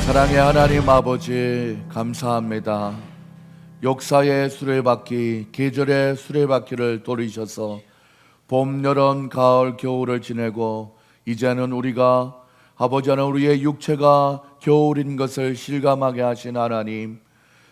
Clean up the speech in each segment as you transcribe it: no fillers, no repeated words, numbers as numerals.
사랑의 하나님 아버지, 감사합니다. 역사의 수레바퀴, 계절의 수레바퀴를 돌리셔서 봄, 여름, 가을, 겨울을 지내고 이제는 우리가 아버지 하나님, 우리의 육체가 겨울인 것을 실감하게 하신 하나님,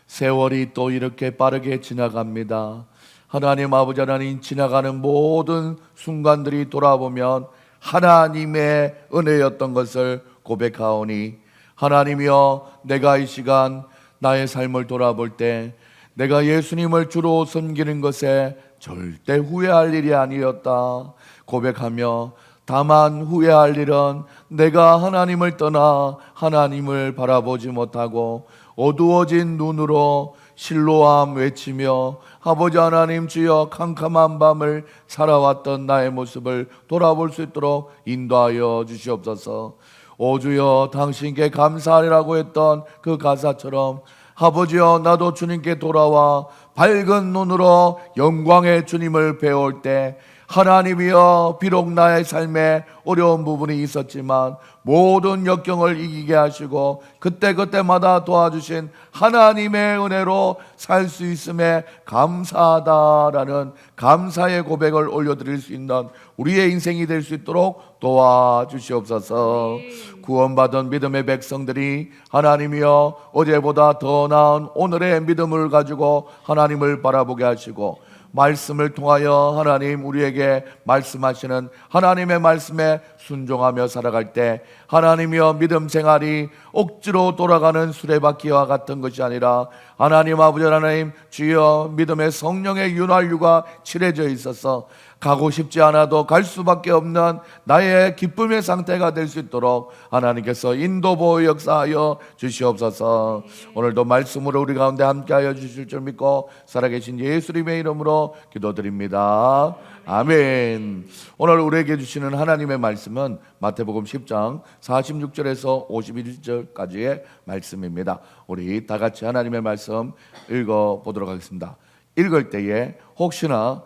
세월이 또 이렇게 빠르게 지나갑니다. 하나님 아버지 하나님, 지나가는 모든 순간들이 돌아보면 하나님의 은혜였던 것을 고백하오니, 하나님이여, 내가 이 시간 나의 삶을 돌아볼 때 내가 예수님을 주로 섬기는 것에 절대 후회할 일이 아니었다 고백하며, 다만 후회할 일은 내가 하나님을 떠나 하나님을 바라보지 못하고 어두워진 눈으로 실로암 외치며 아버지 하나님 주여 캄캄한 밤을 살아왔던 나의 모습을 돌아볼 수 있도록 인도하여 주시옵소서. 오 주여, 당신께 감사하리라고 했던 그 가사처럼 아버지여, 나도 주님께 돌아와 밝은 눈으로 영광의 주님을 배울 때 하나님이여, 비록 나의 삶에 어려운 부분이 있었지만 모든 역경을 이기게 하시고 그때그때마다 도와주신 하나님의 은혜로 살 수 있음에 감사하다라는 감사의 고백을 올려드릴 수 있는 우리의 인생이 될 수 있도록 도와주시옵소서. 구원받은 믿음의 백성들이 하나님이여, 어제보다 더 나은 오늘의 믿음을 가지고 하나님을 바라보게 하시고 말씀을 통하여 하나님 우리에게 말씀하시는 하나님의 말씀에 순종하며 살아갈 때 하나님이여, 믿음 생활이 억지로 돌아가는 수레바퀴와 같은 것이 아니라 하나님 아버지 하나님 주여, 믿음의 성령의 윤활유가 칠해져 있어서 가고 싶지 않아도 갈 수밖에 없는 나의 기쁨의 상태가 될 수 있도록 하나님께서 인도 보호 역사하여 주시옵소서. 오늘도 말씀으로 우리 가운데 함께하여 주실 줄 믿고 살아계신 예수님의 이름으로 기도드립니다. 아멘. 오늘 우리에게 주시는 하나님의 말씀은 마태복음 10장 46절에서 51절까지의 말씀입니다. 우리 다 같이 하나님의 말씀 읽어보도록 하겠습니다. 읽을 때에 혹시나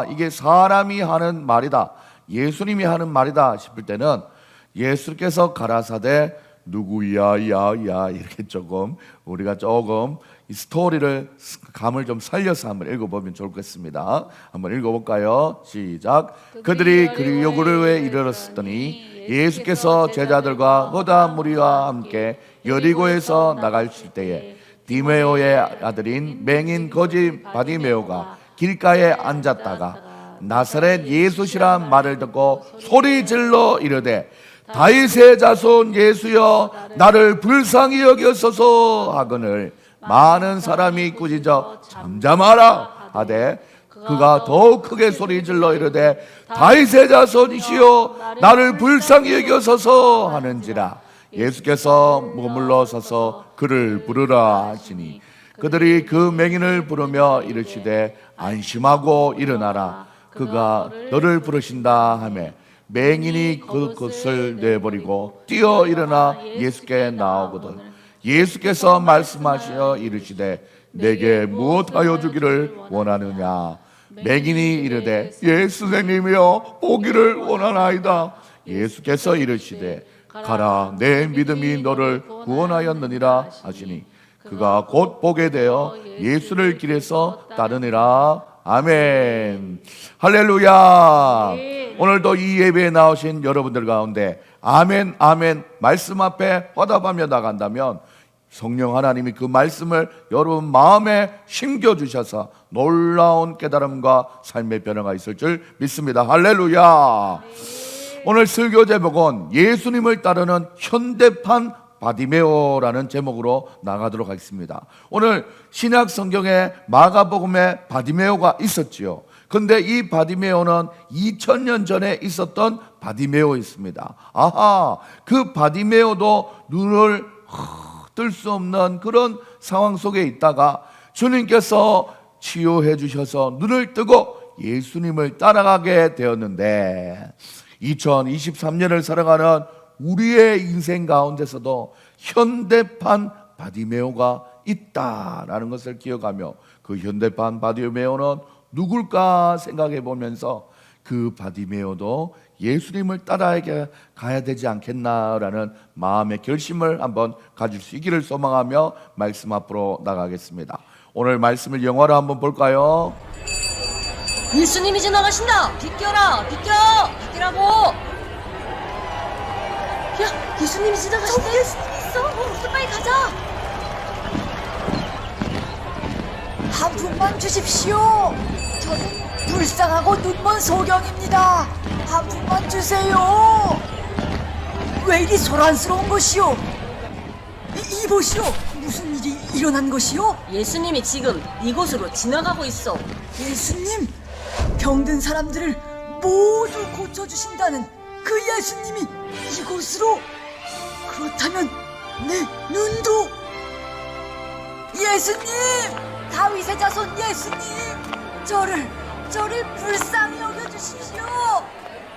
이게 사람이 하는 말이다, 예수님이 하는 말이다 싶을 때는 예수께서 가라사대 누구야 야 이렇게 우리가 조금 이 스토리를, 감을 좀 살려서 한번 읽어보면 좋겠습니다. 한번 읽어볼까요? 시작. 그들이 그리고에 이르렀더니 예수께서 제자들과 허다 무리와 함께 여리고에서 나가실 때에 디메오의 아들인 맹인 거지 바디메오가 길가에 앉았다가 나사렛 예수시란 말을 듣고 소리질러 이르되 다윗의 자손 예수여, 나를 불쌍히 여기소서 하거늘 많은 사람이 꾸짖어 잠잠하라 하되 그가 더욱 크게 소리질러 이르되 다윗의 자손이시여, 나를 불쌍히 여기소서 하는지라 예수께서 머물러 서서 그를 부르라 하시니 그들이 그 맹인을 부르며 이르시되 안심하고 일어나라, 그가 너를 부르신다 하며 맹인이 그것을 내버리고 뛰어 일어나 예수께 나오거든 예수께서 말씀하시어 이르시되 내게 무엇하여 주기를 원하느냐. 맹인이 이르되 예 선생님이여, 보기를 원하나이다. 예수께서 이르시되 가라, 내 믿음이 너를 구원하였느니라 하시니 그가 곧 보게 되어 예수를 길에서 따르니라. 아멘. 할렐루야. 오늘도 이 예배에 나오신 여러분들 가운데 아멘 아멘 말씀 앞에 화답하며 나간다면 성령 하나님이 그 말씀을 여러분 마음에 심겨주셔서 놀라운 깨달음과 삶의 변화가 있을 줄 믿습니다. 할렐루야. 오늘 설교 제목은 예수님을 따르는 현대판 바디메오라는 제목으로 나가도록 하겠습니다. 오늘 신약 성경에 마가복음에 바디메오가 있었지요. 그런데 이 바디메오는 2000년 전에 있었던 바디메오였습니다. 그 바디메오도 눈을 뜰 수 없는 그런 상황 속에 있다가 주님께서 치유해 주셔서 눈을 뜨고 예수님을 따라가게 되었는데, 2023년을 살아가는 우리의 인생 가운데서도 현대판 바디메오가 있다라는 것을 기억하며, 그 현대판 바디메오는 누굴까 생각해 보면서 그 바디메오도 예수님을 따라야 가야 되지 않겠나라는 마음의 결심을 한번 가질 수 있기를 소망하며 말씀 앞으로 나가겠습니다. 오늘 말씀을 영화로 한번 볼까요? 예수님이 지나가신다. 비켜라, 비켜, 비키라고. 야, 예수님이 지나가신다. 저기 예수님 있어. 우리 빨리 가자. 한 푼만 주십시오. 저는 불쌍하고 눈먼 소경입니다. 한 푼만 주세요. 왜 이리 소란스러운 것이오? 이보시오. 무슨 일이 일어난 것이오? 예수님이 지금 이곳으로 지나가고 있어. 예수님, 병든 사람들을 모두 고쳐주신다는 그 예수님이 이곳으로? 그렇다면 내 눈도 예수님! 다윗의 자손 예수님! 저를 불쌍히 여겨주십시오.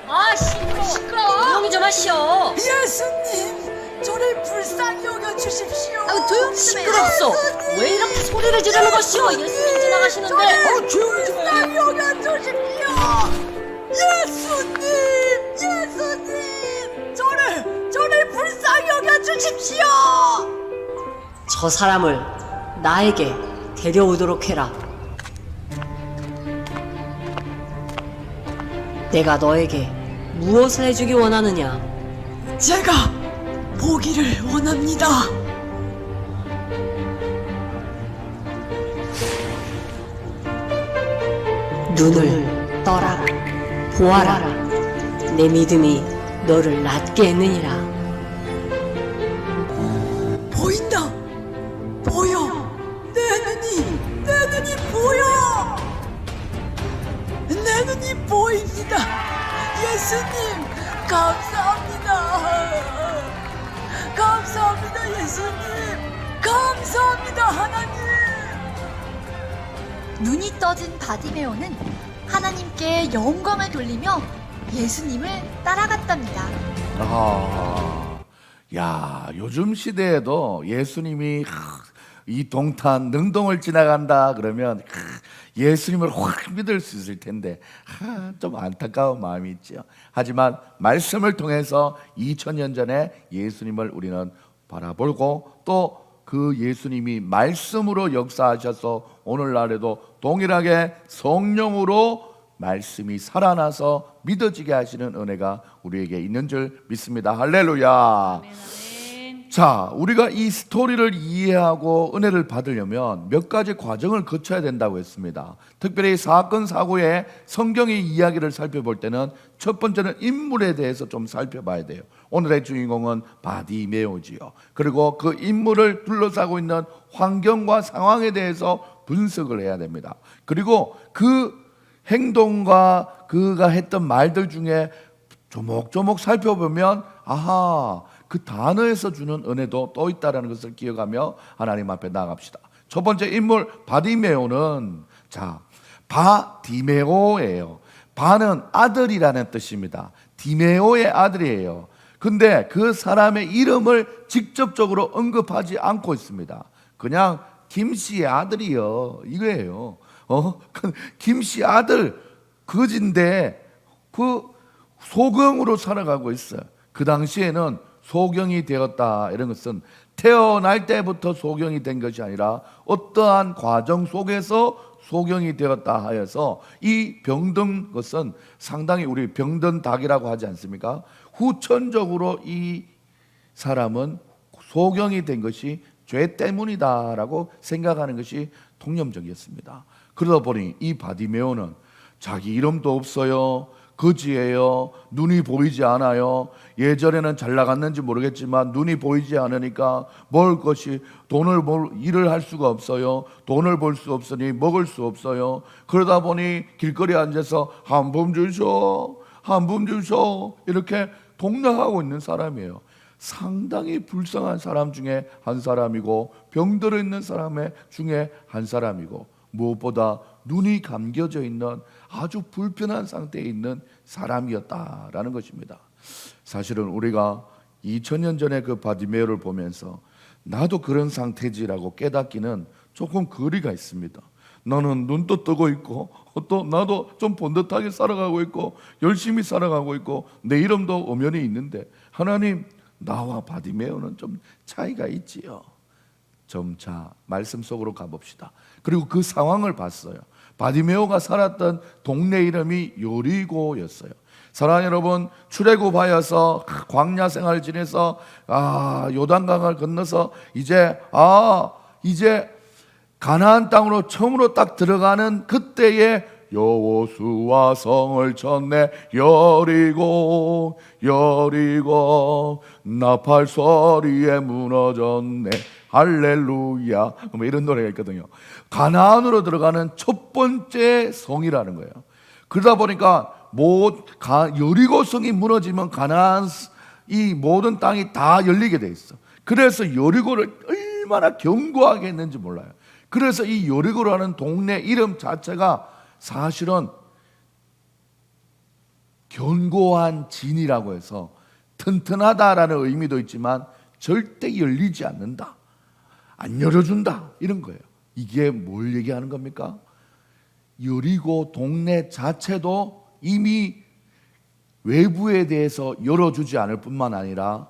아, 시끄러워. 조용히 좀 하시오. 예수님! 저를 불쌍히 여겨주십시오. 조용히 좀 해. 시끄럽소. 왜 이렇게 소리를 지르는 것이오? 예수님 지나가시는데. 조용히 좀 해. 불쌍히 여겨주십시오. 예수님! 예수님! 저를 불쌍히 여겨주십시오. 저 사람을 나에게 데려오도록 해라. 내가 너에게 무엇을 해주기 원하느냐? 제가 보기를 원합니다. 눈을 떠라. 보아라. 내 믿음이 너를 낫게 했느니라. 보인다. 보여. 내 눈이 보여. 내 눈이 보입니다. 예수님, 감사합니다. 감사합니다, 예수님. 감사합니다, 하나님. 눈이 떠진 바디메오는 하나님께 영광을 돌리며 예수님을 따라갔답니다. 야, 요즘 시대에도 예수님이 이 동탄 능동을 지나간다 그러면 예수님을 확 믿을 수 있을 텐데 좀 안타까운 마음이 있죠. 하지만 말씀을 통해서 2000년 전에 예수님을 우리는 바라보고 또 그 예수님이 말씀으로 역사하셔서 오늘날에도 동일하게 성령으로 말씀이 살아나서 믿어지게 하시는 은혜가 우리에게 있는 줄 믿습니다. 할렐루야. 자, 우리가 이 스토리를 이해하고 은혜를 받으려면 몇 가지 과정을 거쳐야 된다고 했습니다. 특별히 사건 사고의 성경의 이야기를 살펴볼 때는 첫 번째는 인물에 대해서 좀 살펴봐야 돼요. 오늘의 주인공은 바디메오지요. 그리고 그 인물을 둘러싸고 있는 환경과 상황에 대해서 분석을 해야 됩니다. 그리고 그 행동과 그가 했던 말들 중에 조목조목 살펴보면 아하, 그 단어에서 주는 은혜도 또 있다는 것을 기억하며 하나님 앞에 나아갑시다. 첫 번째 인물 바디메오는 바디메오예요. 바는 아들이라는 뜻입니다. 디메오의 아들이에요. 근데 그 사람의 이름을 직접적으로 언급하지 않고 있습니다. 그냥 김씨의 아들이요 이거예요. 김씨 아들 거진데 그 소경으로 살아가고 있어요. 그 당시에는 소경이 되었다 이런 것은 태어날 때부터 소경이 된 것이 아니라 어떠한 과정 속에서 소경이 되었다 하여서 이 병든 것은 상당히 우리 병든 닭이라고 하지 않습니까? 후천적으로 이 사람은 소경이 된 것이 죄 때문이다라고 생각하는 것이 통념적이었습니다. 그러다 보니 이 바디메오는 자기 이름도 없어요. 거지예요. 눈이 보이지 않아요. 예전에는 잘 나갔는지 모르겠지만 눈이 보이지 않으니까 먹을 것이 일을 할 수가 없어요. 돈을 벌 수 없으니 먹을 수 없어요. 그러다 보니 길거리에 앉아서 한 푼 주쇼, 한 푼 주쇼 이렇게 동락하고 있는 사람이에요. 상당히 불쌍한 사람 중에 한 사람이고 병들어 있는 사람 중에 한 사람이고 무엇보다 눈이 감겨져 있는 아주 불편한 상태에 있는 사람이었다라는 것입니다. 사실은 우리가 2000년 전에 그 바디메오를 보면서 나도 그런 상태지라고 깨닫기는 조금 거리가 있습니다. 나는 눈도 뜨고 있고 또 나도 좀 번듯하게 살아가고 있고 열심히 살아가고 있고 내 이름도 엄연히 있는데 하나님, 나와 바디메오는 좀 차이가 있지요. 점차 말씀 속으로 가봅시다. 그리고 그 상황을 봤어요. 바디메오가 살았던 동네 이름이 여리고였어요. 사랑하는 여러분, 출애굽하여서 광야 생활을 지내서 요단강을 건너서 이제 가나안 땅으로 처음으로 딱 들어가는 그때에 여호수아 성을 쳤네. 여리고 나팔 소리에 무너졌네. 할렐루야. 뭐 이런 노래가 있거든요. 가나안으로 들어가는 첫 번째 성이라는 거예요. 그러다 보니까 여리고 성이 무너지면 가나안 이 모든 땅이 다 열리게 돼 있어. 그래서 여리고를 얼마나 견고하게 했는지 몰라요. 그래서 이 여리고라는 동네 이름 자체가 사실은 견고한 진이라고 해서 튼튼하다라는 의미도 있지만 절대 열리지 않는다, 안 열어준다, 이런 거예요. 이게 뭘 얘기하는 겁니까? 여리고 동네 자체도 이미 외부에 대해서 열어주지 않을 뿐만 아니라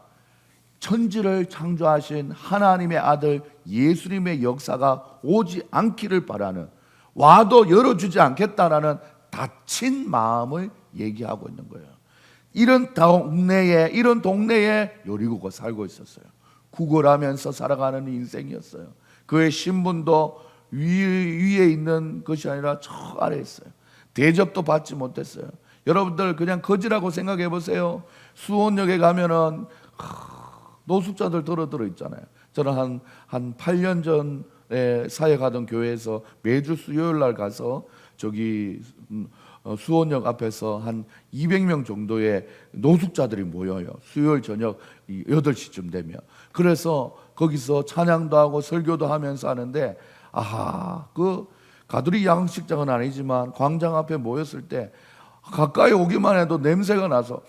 천지를 창조하신 하나님의 아들 예수님의 역사가 오지 않기를 바라는, 와도 열어주지 않겠다라는 닫힌 마음을 얘기하고 있는 거예요. 이런 동네에 여리고가 살고 있었어요. 구걸하면서 살아가는 인생이었어요. 그의 신분도 위에 있는 것이 아니라 저 아래에 있어요. 대접도 받지 못했어요. 여러분들 그냥 거지라고 생각해 보세요. 수원역에 가면은 노숙자들 들어 있잖아요. 저는 한 8년 전에 사역하던 교회에서 매주 수요일 날 가서 저기 수원역 앞에서 한 200명 정도의 노숙자들이 모여요. 수요일 저녁 8시쯤 되면. 그래서 거기서 찬양도 하고 설교도 하면서 하는데, 그 가두리 양식장은 아니지만 광장 앞에 모였을 때 가까이 오기만 해도 냄새가 나서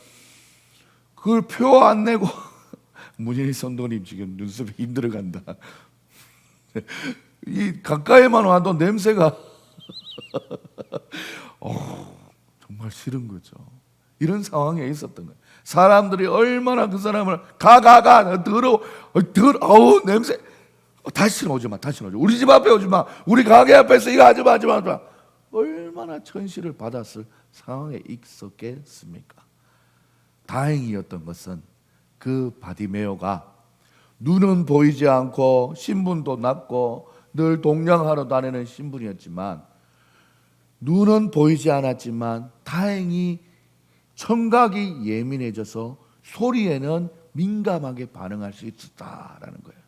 그걸 표 안 내고 문인희 선도님 지금 눈썹이 힘들어간다. 이 가까이만 와도 냄새가 정말 싫은 거죠. 이런 상황에 있었던 거예요. 사람들이 얼마나 그 사람을 더러워, 냄새, 다시는 오지 마. 우리 집 앞에 오지 마. 우리 가게 앞에서 이거 하지 마. 얼마나 천시를 받았을 상황에 있었겠습니까? 다행이었던 것은 그 바디메오가 눈은 보이지 않고 신분도 낮고 늘 동냥하러 다니는 신분이었지만, 눈은 보이지 않았지만 다행히 청각이 예민해져서 소리에는 민감하게 반응할 수 있었다라는 거예요.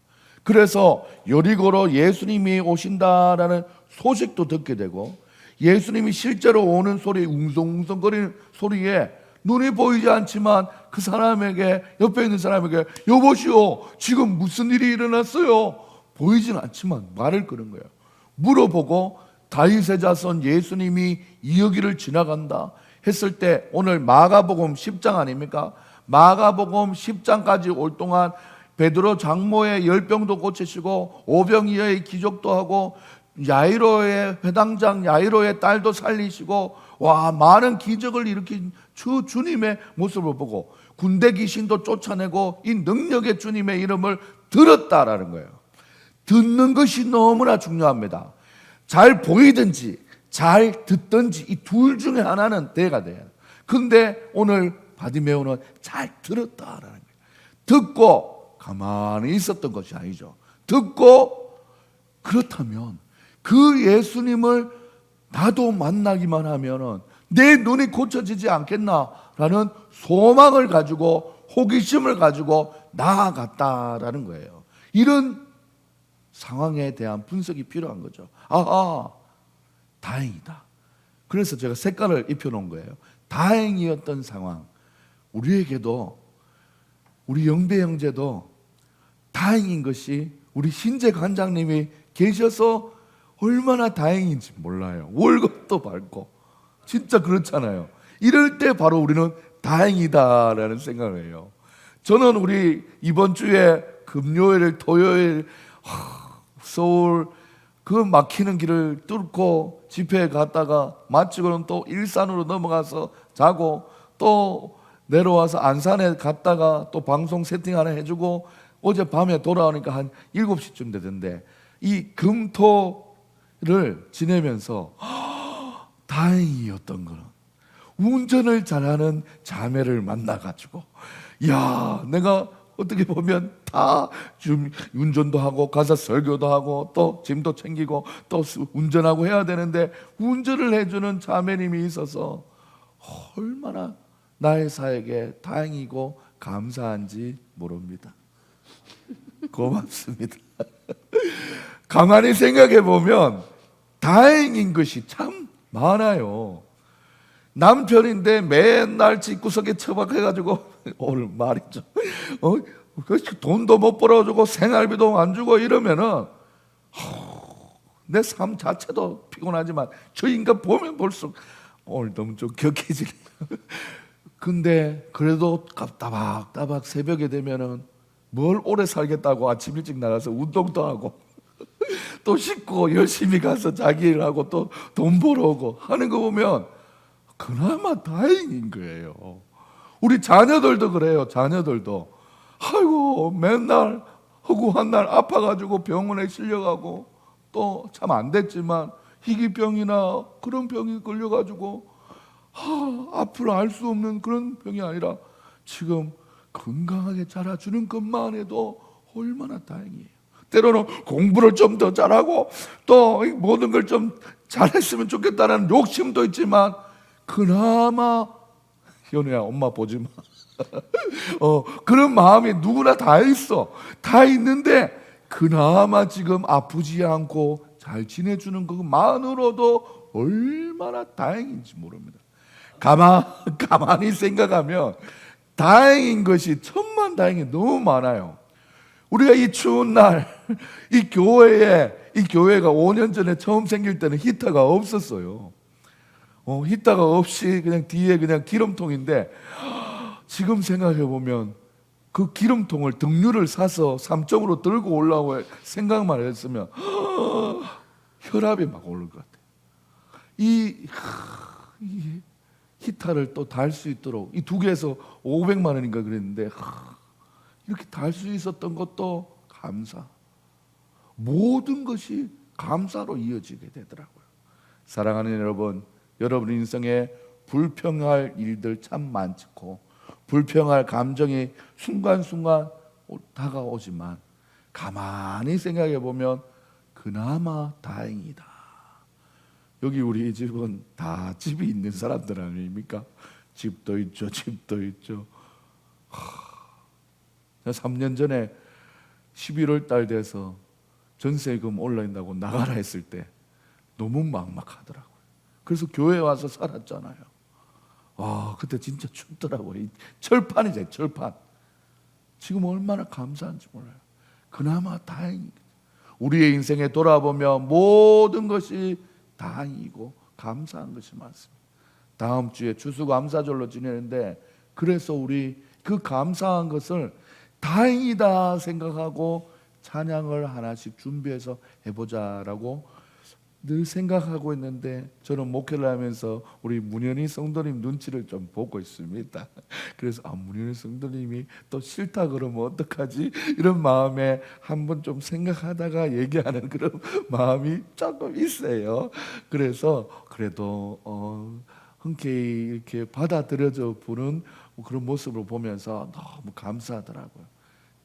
그래서 여리고로 예수님이 오신다라는 소식도 듣게 되고, 예수님이 실제로 오는 소리, 웅성웅성거리는 소리에 눈이 보이지 않지만 그 사람에게, 옆에 있는 사람에게, 여보시오, 지금 무슨 일이 일어났어요? 보이진 않지만 말을 거는 거예요. 물어보고 다윗의 자손 예수님이 이 여기를 지나간다 했을 때, 오늘 마가복음 10장 아닙니까? 마가복음 10장까지 올 동안 베드로 장모의 열병도 고치시고 오병이어의 기적도 하고 야이로의 회당장 야이로의 딸도 살리시고, 많은 기적을 일으킨 주님의 모습을 보고 군대 귀신도 쫓아내고 이 능력의 주님의 이름을 들었다라는 거예요. 듣는 것이 너무나 중요합니다. 잘 보이든지 잘 듣든지 이 둘 중에 하나는 돼야 돼요. 근데 오늘 바디메오는 잘 들었다라는 거예요. 듣고 가만히 있었던 것이 아니죠. 듣고, 그렇다면 그 예수님을 나도 만나기만 하면은 내 눈이 고쳐지지 않겠나라는 소망을 가지고, 호기심을 가지고 나아갔다라는 거예요. 이런 상황에 대한 분석이 필요한 거죠. 다행이다. 그래서 제가 색깔을 입혀놓은 거예요. 다행이었던 상황. 우리에게도, 우리 영배 형제도 다행인 것이 우리 신재 관장님이 계셔서 얼마나 다행인지 몰라요. 월급도 받고 진짜 그렇잖아요. 이럴 때 바로 우리는 다행이다라는 생각을 해요. 저는 우리 이번 주에 금요일, 토요일 서울 그 막히는 길을 뚫고 집회에 갔다가 마치고는 또 일산으로 넘어가서 자고 또 내려와서 안산에 갔다가 또 방송 세팅 하나 해주고 어제 밤에 돌아오니까 한 7시쯤 되던데 이 금토를 지내면서 다행이었던 거는 운전을 잘하는 자매를 만나가지고 야 내가 어떻게 보면 다 좀 운전도 하고 가서 설교도 하고 또 짐도 챙기고 또 운전하고 해야 되는데 운전을 해주는 자매님이 있어서 얼마나 나의 사에게 다행이고 감사한지 모릅니다. 고맙습니다. 가만히 생각해 보면 다행인 것이 참 많아요. 남편인데 맨날 집구석에 처박혀가지고 오늘 말이죠. 돈도 못 벌어주고 생활비도 안 주고 이러면은 내 삶 자체도 피곤하지만 저 인간 보면 볼수록 오늘 너무 좀 격해지네요. 근데 그래도 따박따박 새벽에 되면은 뭘 오래 살겠다고 아침 일찍 나가서 운동도 하고 또 씻고 열심히 가서 자기 일하고 또 돈 벌어오고 하는 거 보면 그나마 다행인 거예요. 우리 자녀들도 그래요. 자녀들도 아이고 맨날 허구한 날 아파가지고 병원에 실려가고 또 참 안 됐지만 희귀병이나 그런 병이 걸려가지고 앞으로 알 수 없는 그런 병이 아니라 지금 건강하게 자라주는 것만 해도 얼마나 다행이에요. 때로는 공부를 좀 더 잘하고 또 모든 걸 좀 잘했으면 좋겠다는 욕심도 있지만 그나마 현우야 엄마 보지 마. 그런 마음이 누구나 다 있어. 다 있는데 그나마 지금 아프지 않고 잘 지내주는 것만으로도 얼마나 다행인지 모릅니다. 가만히 생각하면 다행인 것이 천만 다행이 너무 많아요. 우리가 이 추운 날, 이 교회가 5년 전에 처음 생길 때는 히터가 없었어요. 히터가 없이 그냥 뒤에 그냥 기름통인데 지금 생각해 보면 그 기름통을 등유를 사서 3점으로 들고 올라오고 생각만 했으면 혈압이 막 오를 것 같아요. 이 히터를 또 달 수 있도록 이 두 개에서 500만 원인가 그랬는데 이렇게 달 수 있었던 것도 감사. 모든 것이 감사로 이어지게 되더라고요. 사랑하는 여러분, 여러분 인생에 불평할 일들 참 많고 불평할 감정이 순간순간 다가오지만 가만히 생각해 보면 그나마 다행이다. 여기 우리 집은 다 집이 있는 사람들 아닙니까? 집도 있죠, 집도 있죠. 3년 전에 11월 달 돼서 전세금 올라온다고 나가라 했을 때 너무 막막하더라고요. 그래서 교회 와서 살았잖아요. 와, 그때 진짜 춥더라고요. 철판이죠, 철판. 지금 얼마나 감사한지 몰라요. 그나마 다행입니다. 우리의 인생에 돌아보면 모든 것이 다행이고 감사한 것이 많습니다. 다음 주에 추수감사절로 지내는데 그래서 우리 그 감사한 것을 다행이다 생각하고 찬양을 하나씩 준비해서 해보자라고 늘 생각하고 있는데 저는 목회를 하면서 우리 문현희 성도님 눈치를 좀 보고 있습니다. 그래서 문현희 성도님이 또 싫다 그러면 어떡하지? 이런 마음에 한번 좀 생각하다가 얘기하는 그런 마음이 조금 있어요. 그래서 그래도 흔쾌히 이렇게 받아들여져 보는 그런 모습을 보면서 너무 감사하더라고요.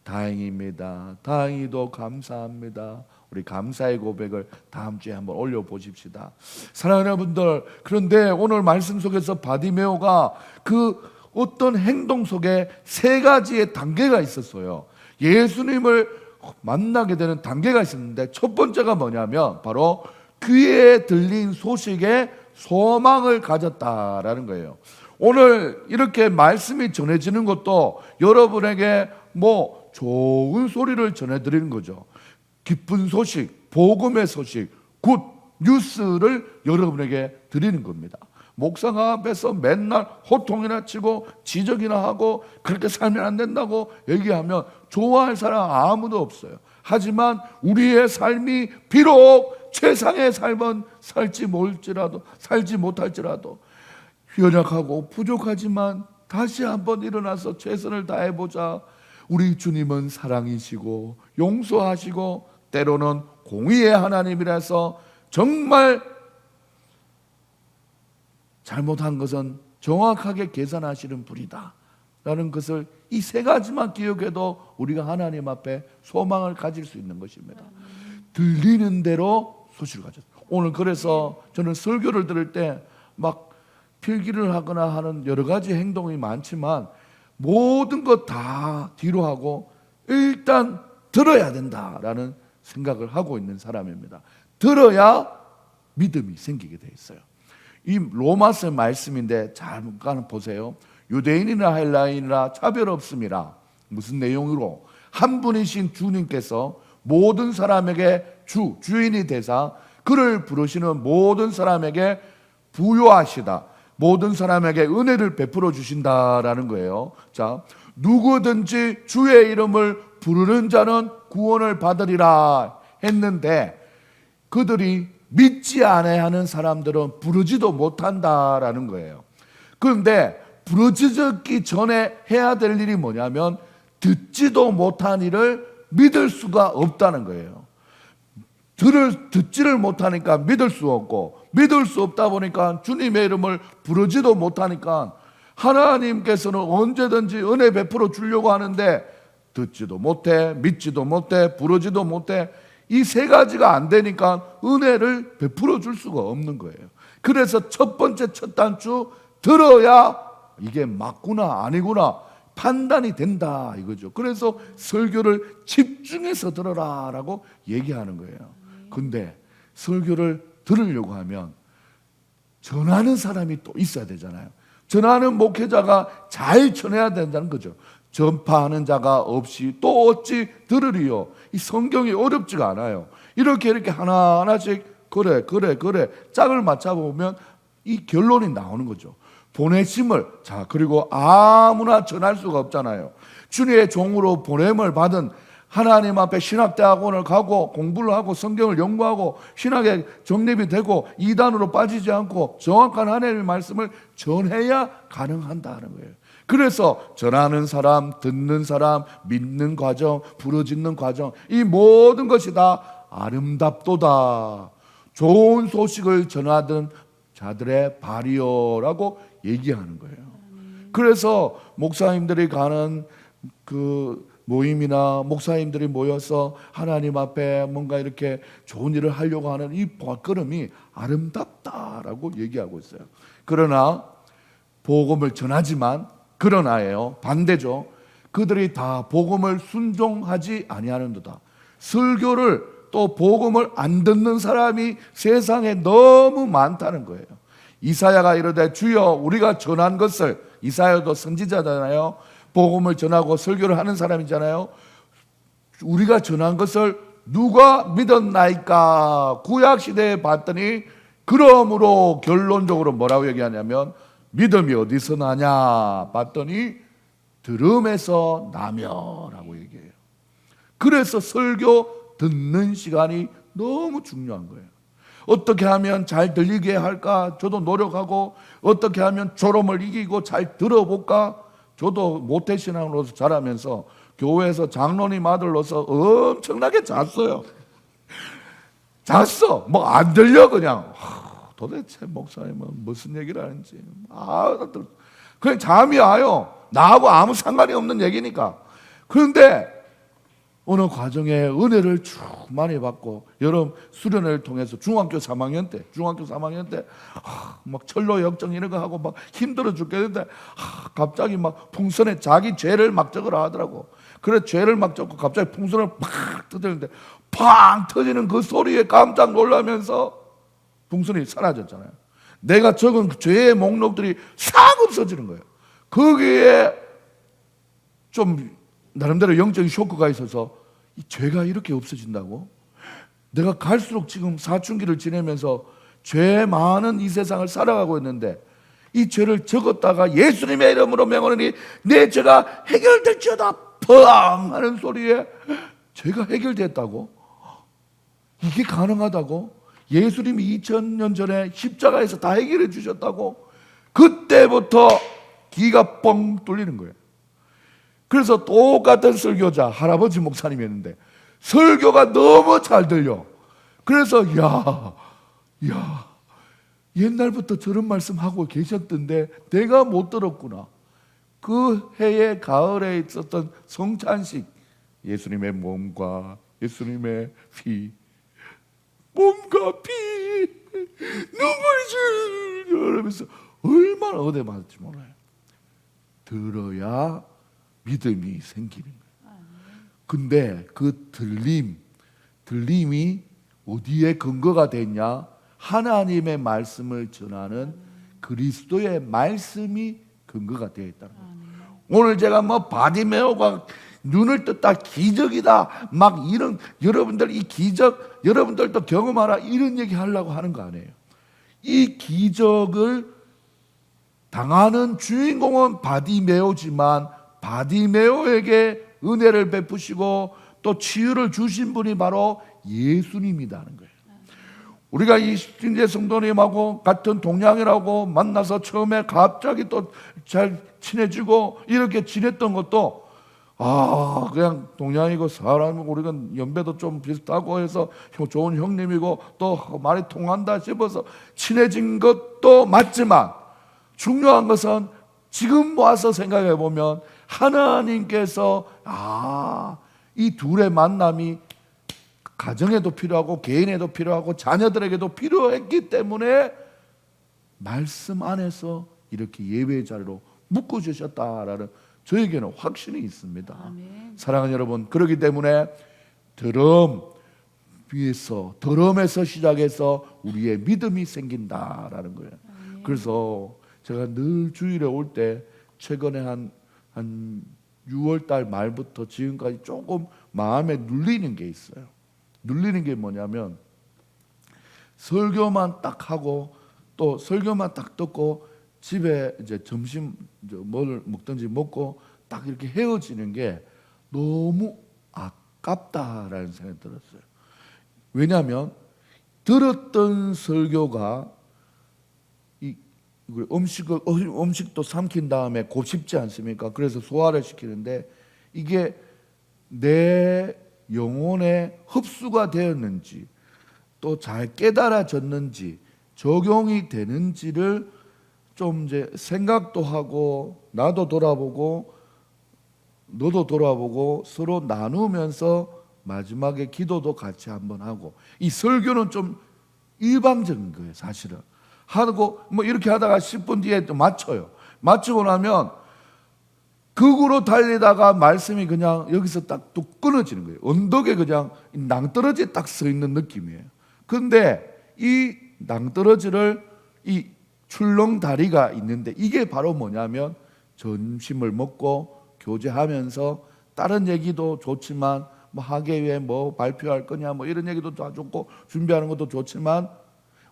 다행입니다. 다행히도 감사합니다. 우리 감사의 고백을 다음 주에 한번 올려보십시다. 사랑하는 여러분들, 그런데 오늘 말씀 속에서 바디메오가 그 어떤 행동 속에 세 가지의 단계가 있었어요. 예수님을 만나게 되는 단계가 있었는데 첫 번째가 뭐냐면 바로 귀에 들린 소식에 소망을 가졌다라는 거예요. 오늘 이렇게 말씀이 전해지는 것도 여러분에게 좋은 소리를 전해드리는 거죠. 기쁜 소식, 복음의 소식, 굿 뉴스를 여러분에게 드리는 겁니다. 목사가 앞에서 맨날 호통이나 치고 지적이나 하고 그렇게 살면 안 된다고 얘기하면 좋아할 사람 아무도 없어요. 하지만 우리의 삶이 비록 최상의 삶은 살지 못할지라도 연약하고 부족하지만 다시 한번 일어나서 최선을 다해보자. 우리 주님은 사랑이시고 용서하시고 때로는 공의의 하나님이라서 정말 잘못한 것은 정확하게 계산하시는 분이다 라는 것을 이 세 가지만 기억해도 우리가 하나님 앞에 소망을 가질 수 있는 것입니다. 들리는 대로 소식을 가졌어요. 오늘 그래서 저는 설교를 들을 때 막 필기를 하거나 하는 여러 가지 행동이 많지만 모든 것 다 뒤로 하고 일단 들어야 된다라는 생각을 하고 있는 사람입니다. 들어야 믿음이 생기게 돼 있어요. 이 로마서 말씀인데 잠깐 보세요. 유대인이나 헬라인이나 차별 없음이라. 무슨 내용으로? 한 분이신 주님께서 모든 사람에게 주인이 되사 그를 부르시는 모든 사람에게 부요하시다. 모든 사람에게 은혜를 베풀어 주신다라는 거예요. 자, 누구든지 주의 이름을 부르는 자는 구원을 받으리라 했는데 그들이 믿지 아니하는 사람들은 부르지도 못한다라는 거예요. 그런데 부르짖기 전에 해야 될 일이 뭐냐면 듣지도 못한 일을 믿을 수가 없다는 거예요. 듣지를 못하니까 믿을 수 없고 믿을 수 없다 보니까 주님의 이름을 부르지도 못하니까 하나님께서는 언제든지 은혜 베풀어 주려고 하는데 듣지도 못해, 믿지도 못해, 부르지도 못해. 이 세 가지가 안 되니까 은혜를 베풀어 줄 수가 없는 거예요. 그래서 첫 번째 첫 단추 들어야 이게 맞구나 아니구나 판단이 된다 이거죠. 그래서 설교를 집중해서 들어라라고 얘기하는 거예요. 근데 설교를 들으려고 하면 전하는 사람이 또 있어야 되잖아요. 전하는 목회자가 잘 전해야 된다는 거죠. 전파하는 자가 없이 또 어찌 들으리요. 이 성경이 어렵지가 않아요. 이렇게 하나하나씩 그래 짝을 맞춰보면 이 결론이 나오는 거죠. 보내심을, 자, 그리고 아무나 전할 수가 없잖아요. 주님의 종으로 보냄을 받은 하나님 앞에 신학대학원을 가고 공부를 하고 성경을 연구하고 신학에 정립이 되고 이단으로 빠지지 않고 정확한 하나님의 말씀을 전해야 가능한다는 거예요. 그래서 전하는 사람, 듣는 사람, 믿는 과정, 부르짖는 과정, 이 모든 것이 다 아름답도다. 좋은 소식을 전하던 자들의 발이요라고 얘기하는 거예요. 그래서 목사님들이 가는 그 모임이나 목사님들이 모여서 하나님 앞에 뭔가 이렇게 좋은 일을 하려고 하는 이 발걸음이 아름답다라고 얘기하고 있어요. 그러나 복음을 전하지만 그러나예요. 반대죠. 그들이 다 복음을 순종하지 아니하는도다. 설교를 또 복음을 안 듣는 사람이 세상에 너무 많다는 거예요. 이사야가 이르되 주여 우리가 전한 것을, 이사야도 선지자잖아요. 복음을 전하고 설교를 하는 사람이잖아요. 우리가 전한 것을 누가 믿었나이까? 구약시대에 봤더니 그러므로 결론적으로 뭐라고 얘기하냐면 믿음이 어디서 나냐 봤더니 들음에서 나며라고 얘기해요. 그래서 설교 듣는 시간이 너무 중요한 거예요. 어떻게 하면 잘 들리게 할까? 저도 노력하고 어떻게 하면 졸음을 이기고 잘 들어볼까? 저도 모태신앙으로서 자라면서 교회에서 장로님 아들로서 엄청나게 잤어요. 잤어. 뭐 안 들려 그냥. 도대체 목사님은 무슨 얘기를 하는지. 그냥 잠이 와요. 나하고 아무 상관이 없는 얘기니까. 그런데 어느 과정에 은혜를 쭉 많이 받고 여름 수련회를 통해서 중학교 3학년 때 막 철로 역정 이런 거 하고 막 힘들어 죽겠는데 갑자기 막 풍선에 자기 죄를 막 적으라 하더라고. 그래 죄를 막 적고 갑자기 풍선을 팍 터지는데 팡 터지는 그 소리에 깜짝 놀라면서 풍선이 사라졌잖아요. 내가 적은 죄의 목록들이 싹 없어지는 거예요. 거기에 좀 나름대로 영적인 쇼크가 있어서 이 죄가 이렇게 없어진다고? 내가 갈수록 지금 사춘기를 지내면서 죄 많은 이 세상을 살아가고 있는데 이 죄를 적었다가 예수님의 이름으로 명하노니 내 죄가 해결될지어다 펑 하는 소리에 죄가 해결됐다고? 이게 가능하다고? 예수님이 2000년 전에 십자가에서 다 해결해 주셨다고. 그때부터 기가 뻥 뚫리는 거예요. 그래서 똑같은 설교자 할아버지 목사님이었는데 설교가 너무 잘 들려. 그래서 야 옛날부터 저런 말씀하고 계셨던데 내가 못 들었구나. 그 해의 가을에 있었던 성찬식, 예수님의 몸과 예수님의 피, 몸과 피, 눈물이 흘러면서 얼마나 어대 맞을지 몰라요. 들어야 믿음이 생기는 거예요. 근데 그 들림이 어디에 근거가 됐냐? 하나님의 말씀을 전하는 그리스도의 말씀이 근거가 되어 있다는 거예요. 오늘 제가 뭐 바디메오가 눈을 떴다, 기적이다, 막 이런, 여러분들 이 기적 여러분들도 경험하라, 이런 얘기 하려고 하는 거 아니에요. 이 기적을 당하는 주인공은 바디메오지만 바디메오에게 은혜를 베푸시고 또 치유를 주신 분이 바로 예수님이라는 거예요. 우리가 이 신재 성도님하고 같은 동양이라고 만나서 처음에 갑자기 또 잘 친해지고 이렇게 지냈던 것도 그냥 동양이고 사람이고 우리가 연배도 좀 비슷하고 해서 좋은 형님이고 또 말이 통한다 싶어서 친해진 것도 맞지만 중요한 것은 지금 와서 생각해 보면 하나님께서 이 둘의 만남이 가정에도 필요하고 개인에도 필요하고 자녀들에게도 필요했기 때문에 말씀 안에서 이렇게 예배의 자리로 묶어주셨다라는 저에게는 확신이 있습니다. 아멘. 사랑하는 여러분, 그렇기 때문에 드럼에서 시작해서 우리의 믿음이 생긴다라는 거예요. 그래서 제가 늘 주일에 올 때 최근에 한 6월 달 말부터 지금까지 조금 마음에 눌리는 게 있어요. 눌리는 게 뭐냐면 설교만 딱 하고 또 설교만 딱 듣고 집에 이제 점심 뭘 먹든지 먹고 딱 이렇게 헤어지는 게 너무 아깝다라는 생각이 들었어요. 왜냐하면 들었던 설교가 음식도 삼킨 다음에 곱씹지 않습니까? 그래서 소화를 시키는데 이게 내 영혼에 흡수가 되었는지 또 잘 깨달아졌는지 적용이 되는지를 좀 이제 생각도 하고 나도 돌아보고 너도 돌아보고 서로 나누면서 마지막에 기도도 같이 한번 하고. 이 설교는 좀 일방적인 거예요, 사실은. 하고 뭐 이렇게 하다가 10분 뒤에 또 맞춰요. 맞추고 나면 극으로 달리다가 말씀이 그냥 여기서 딱 뚝 끊어지는 거예요. 언덕에 그냥 낭떠러지에 딱 서 있는 느낌이에요. 그런데 이 낭떠러지를 이 출렁다리가 있는데 이게 바로 뭐냐면 점심을 먹고 교제하면서 다른 얘기도 좋지만 뭐 학예회 뭐 발표할 거냐 뭐 이런 얘기도 다 좋고 준비하는 것도 좋지만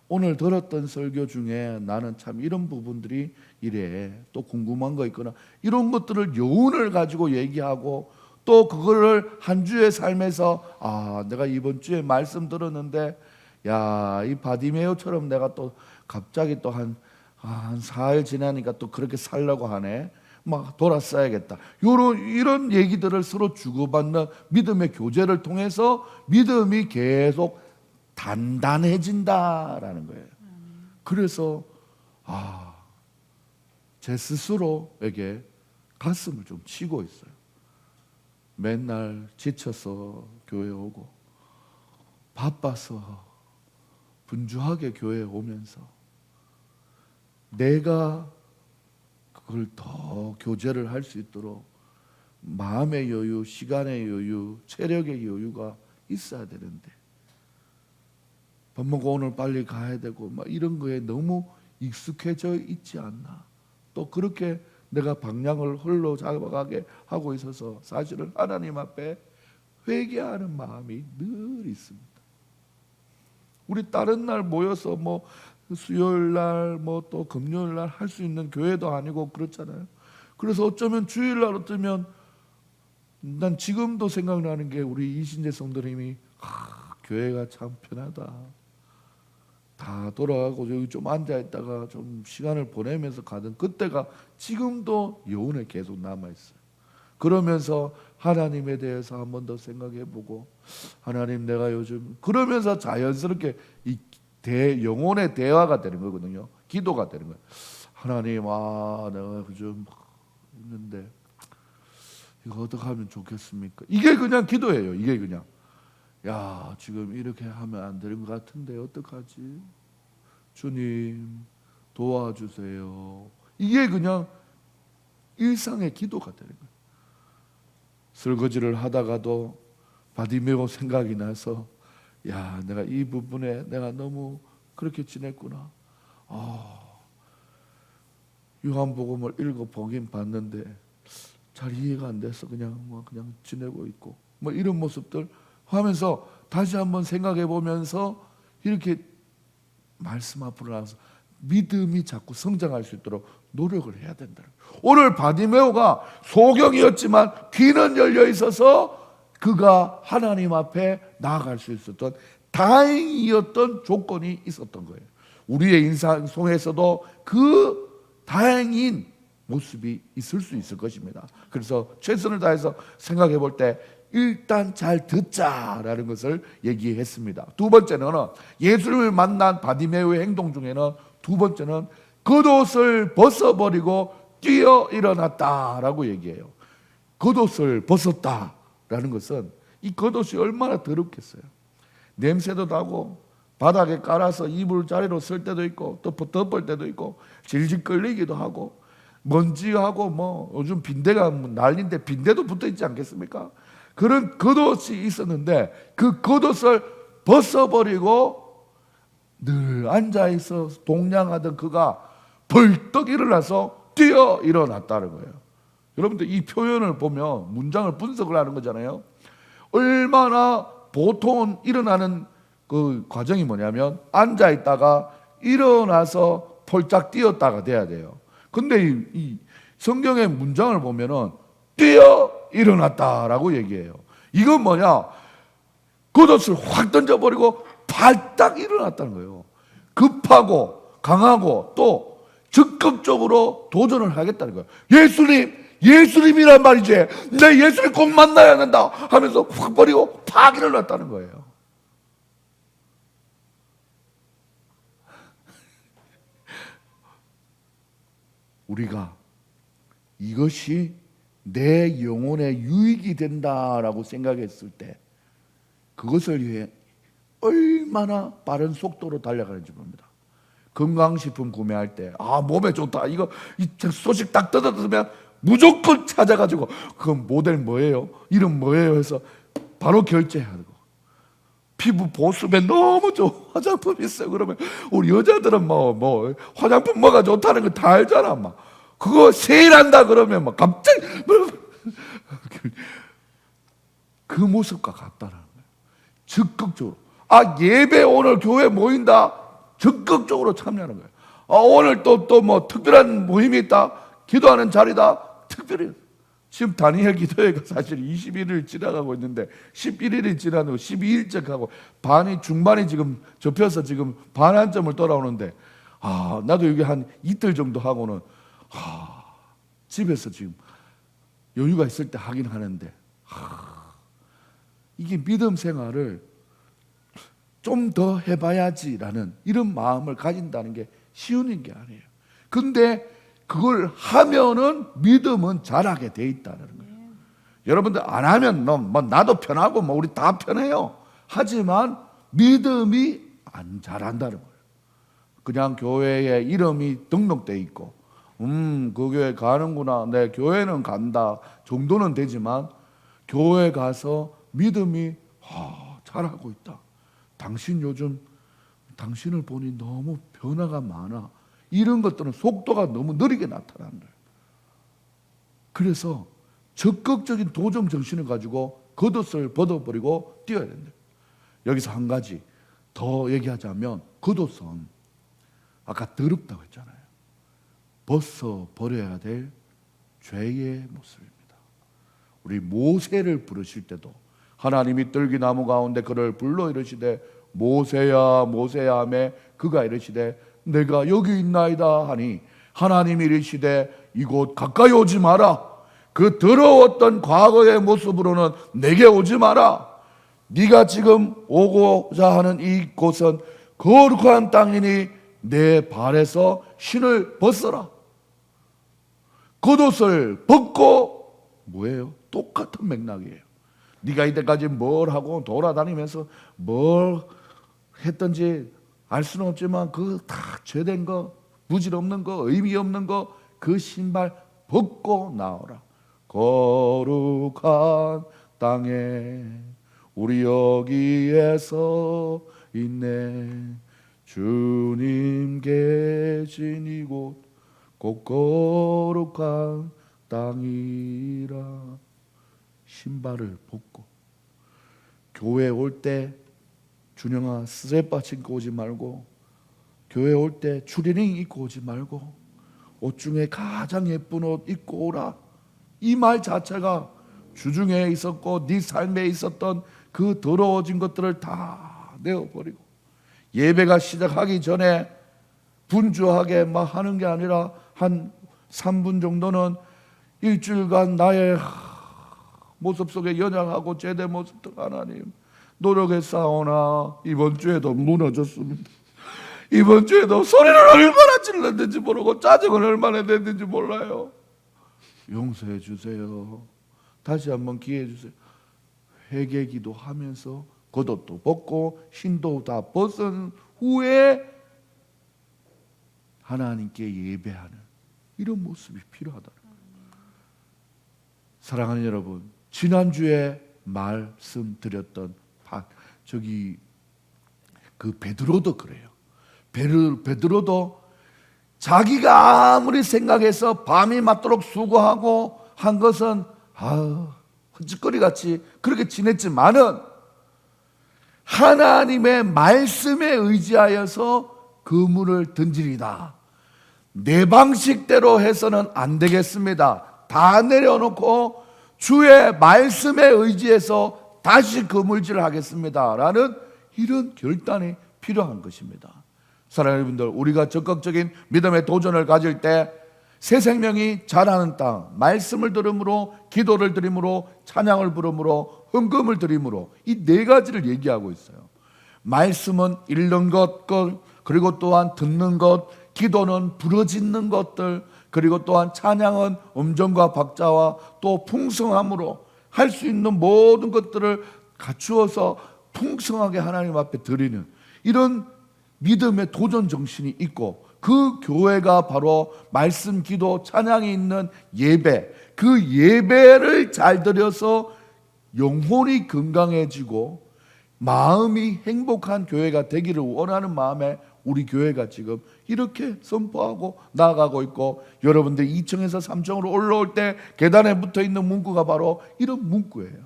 오늘 들었던 설교 중에 나는 참 이런 부분들이 이래 또 궁금한 거 있거나 이런 것들을 여운을 가지고 얘기하고 또 그거를 한 주의 삶에서 내가 이번 주에 말씀 들었는데 이 바디메오처럼 내가 또 갑자기 또 한 사흘 지나니까 또 그렇게 살려고 하네. 막 돌았어야겠다. 이런 얘기들을 서로 주고받는 믿음의 교제를 통해서 믿음이 계속 단단해진다라는 거예요. 그래서 제 스스로에게 가슴을 좀 치고 있어요. 맨날 지쳐서 교회 오고 바빠서 분주하게 교회에 오면서 내가 그걸 더 교제를 할 수 있도록 마음의 여유, 시간의 여유, 체력의 여유가 있어야 되는데 밥 먹고 오늘 빨리 가야 되고 막 이런 거에 너무 익숙해져 있지 않나. 또 그렇게 내가 방향을 홀로 잡아가게 하고 있어서 사실은 하나님 앞에 회개하는 마음이 늘 있습니다. 우리 다른 날 모여서 뭐 수요일 날 뭐 또 금요일 날 할 수 있는 교회도 아니고 그렇잖아요. 그래서 어쩌면 주일 날 어쩌면 난 지금도 생각나는 게 우리 이신재 성도님이 교회가 참 편하다. 다 돌아가고 여기 좀 앉아 있다가 좀 시간을 보내면서 가던 그때가 지금도 여운에 계속 남아 있어요. 그러면서 하나님에 대해서 한 번 더 생각해 보고, 하나님 내가 요즘, 그러면서 자연스럽게 이 영혼의 대화가 되는 거거든요. 기도가 되는 거예요. 하나님, 내가 좀 있는데 이거 어떻게 하면 좋겠습니까? 이게 그냥 기도예요. 이게 그냥, 야, 지금 이렇게 하면 안 되는 것 같은데 어떡하지? 주님 도와주세요. 이게 그냥 일상의 기도가 되는 거예요. 설거지를 하다가도 바디메오 생각이 나서, 야, 내가 이 부분에 내가 너무 그렇게 지냈구나. 요한복음을 읽어보긴 봤는데 잘 이해가 안 돼서 그냥 지내고 있고, 이런 모습들 하면서 다시 한번 생각해 보면서 이렇게 말씀 앞으로 나와서 믿음이 자꾸 성장할 수 있도록 노력을 해야 된다. 오늘 바디메오가 소경이었지만 귀는 열려 있어서 그가 하나님 앞에 나아갈 수 있었던 다행이었던 조건이 있었던 거예요. 우리의 인생 속에서도 그 다행인 모습이 있을 수 있을 것입니다. 그래서 최선을 다해서 생각해 볼 때 일단 잘 듣자라는 것을 얘기했습니다. 두 번째는 예수님을 만난 바디메오의 행동 중에는 두 번째는 겉옷을 벗어버리고 뛰어 일어났다라고 얘기해요. 겉옷을 벗었다라는 것은 이 겉옷이 얼마나 더럽겠어요. 냄새도 나고 바닥에 깔아서 이불 자리로 쓸 때도 있고 또 덮을 때도 있고 질질 끌리기도 하고 먼지하고 요즘 빈대가 난리인데 빈대도 붙어 있지 않겠습니까? 그런 겉옷이 있었는데 그 겉옷을 벗어버리고 늘 앉아있어 동냥하던 그가 벌떡 일어나서 뛰어 일어났다는 거예요. 여러분들 이 표현을 보면 문장을 분석을 하는 거잖아요. 얼마나 보통 일어나는 그 과정이 뭐냐면 앉아있다가 일어나서 폴짝 뛰었다가 돼야 돼요. 근데 이 성경의 문장을 보면은 뛰어 일어났다라고 얘기해요. 이건 뭐냐? 겉옷을 확 던져버리고 발딱 일어났다는 거예요. 급하고 강하고 또 적극적으로 도전을 하겠다는 거예요. 예수님이란 말이지. 내 예수님 꼭 만나야 된다 하면서 확 버리고 팍 일어났다는 거예요. 우리가 이것이 내 영혼에 유익이 된다라고 생각했을 때 그것을 위해 얼마나 빠른 속도로 달려가는지 봅니다. 건강식품 구매할 때 몸에 좋다 이거 이 소식 딱 뜯어들으면 무조건 찾아가지고 그 모델 뭐예요? 이름 뭐예요? 해서 바로 결제해야 되고, 피부 보습에 너무 좋은 화장품 있어요. 그러면 우리 여자들은 뭐 화장품 뭐가 좋다는 거 다 알잖아. 막 그거 세일한다 그러면 막 갑자기 그 모습과 같다는 거예요. 적극적으로 예배 오늘 교회 모인다 적극적으로 참여하는 거예요. 오늘 또 뭐 특별한 모임이 있다 기도하는 자리다 특별히. 지금 다니엘 기도회가 사실 21일 지나가고 있는데 11일이 지나고 12일째 하고 반이 중반이 지금 접혀서 지금 반환점을 돌아오는데 나도 여기 한 이틀 정도 하고는 집에서 지금 여유가 있을 때 하긴 하는데 이게 믿음 생활을 좀 더 해봐야지라는 이런 마음을 가진다는 게 쉬운 게 아니에요. 근데 그걸 하면은 믿음은 자라게 돼 있다는 거예요. 여러분들 안 하면 나도 편하고 우리 다 편해요. 하지만 믿음이 안 자란다는 거예요. 그냥 교회에 이름이 등록돼 있고 그 교회 가는구나, 내 교회는 간다 정도는 되지만 교회 가서 믿음이 잘하고 있다. 당신 요즘 당신을 보니 너무 변화가 많아. 이런 것들은 속도가 너무 느리게 나타난다. 그래서 적극적인 도전 정신을 가지고 겉옷을 벗어버리고 뛰어야 된다. 여기서 한 가지 더 얘기하자면 겉옷은 아까 더럽다고 했잖아요. 벗어버려야 될 죄의 모습입니다. 우리 모세를 부르실 때도 하나님이 떨기나무 가운데 그를 불러 이르시되 모세야 모세야 하매 그가 이르시되 내가 여기 있나이다 하니 하나님이 이르시되 이곳 가까이 오지 마라. 그 더러웠던 과거의 모습으로는 내게 오지 마라. 네가 지금 오고자 하는 이곳은 거룩한 땅이니 내 발에서 신을 벗어라. 겉옷을 벗고 뭐예요? 똑같은 맥락이에요. 네가 이때까지 뭘 하고 돌아다니면서 뭘 했던지 알 수는 없지만 그 다 죄된 거, 부질없는 거, 의미 없는 거 그 신발 벗고 나오라. 거룩한 땅에 우리 여기에서 있네. 주님 계신 이곳 곧 거룩한 땅이라. 신발을 벗고 교회 올 때 준영아 스레빠 신고 오지 말고, 교회 올 때 추리닝 입고 오지 말고 옷 중에 가장 예쁜 옷 입고 오라. 이 말 자체가 주중에 있었고 네 삶에 있었던 그 더러워진 것들을 다 내어버리고 예배가 시작하기 전에 분주하게 막 하는 게 아니라 한 3분 정도는 일주일간 나의 모습 속에 연약하고 죄된 모습들 하나님 노력했사오나 이번 주에도 무너졌습니다. 이번 주에도 소리를 얼마나 질렀는지 모르고 짜증을 얼마나 냈는지 몰라요. 용서해 주세요. 다시 한번 기회해 주세요. 회개기도 하면서 겉옷도 벗고 신도 다 벗은 후에 하나님께 예배하는 이런 모습이 필요하다. 사랑하는 여러분, 지난주에 말씀드렸던 그 베드로도 그래요. 베드로도 자기가 아무리 생각해서 밤이 맞도록 수고하고 한 것은 헛짓거리같이 그렇게 지냈지만은 하나님의 말씀에 의지하여서 그물을 던지리다. 내 방식대로 해서는 안 되겠습니다. 다 내려놓고 주의 말씀에 의지해서 다시 그물질을 하겠습니다 라는 이런 결단이 필요한 것입니다. 사랑하는 여러분들, 우리가 적극적인 믿음의 도전을 가질 때 새 생명이 자라는 땅, 말씀을 들음으로, 기도를 드림으로, 찬양을 부름으로, 헌금을 드림으로, 이 네 가지를 얘기하고 있어요. 말씀은 읽는 것, 그리고 또한 듣는 것, 기도는 부르짖는 것들, 그리고 또한 찬양은 음정과 박자와 또 풍성함으로 할 수 있는 모든 것들을 갖추어서 풍성하게 하나님 앞에 드리는 이런 믿음의 도전 정신이 있고, 그 교회가 바로 말씀, 기도, 찬양이 있는 예배, 그 예배를 잘 드려서 영혼이 건강해지고 마음이 행복한 교회가 되기를 원하는 마음에 우리 교회가 지금 이렇게 선포하고 나아가고 있고, 여러분들 2층에서 3층으로 올라올 때 계단에 붙어있는 문구가 바로 이런 문구예요.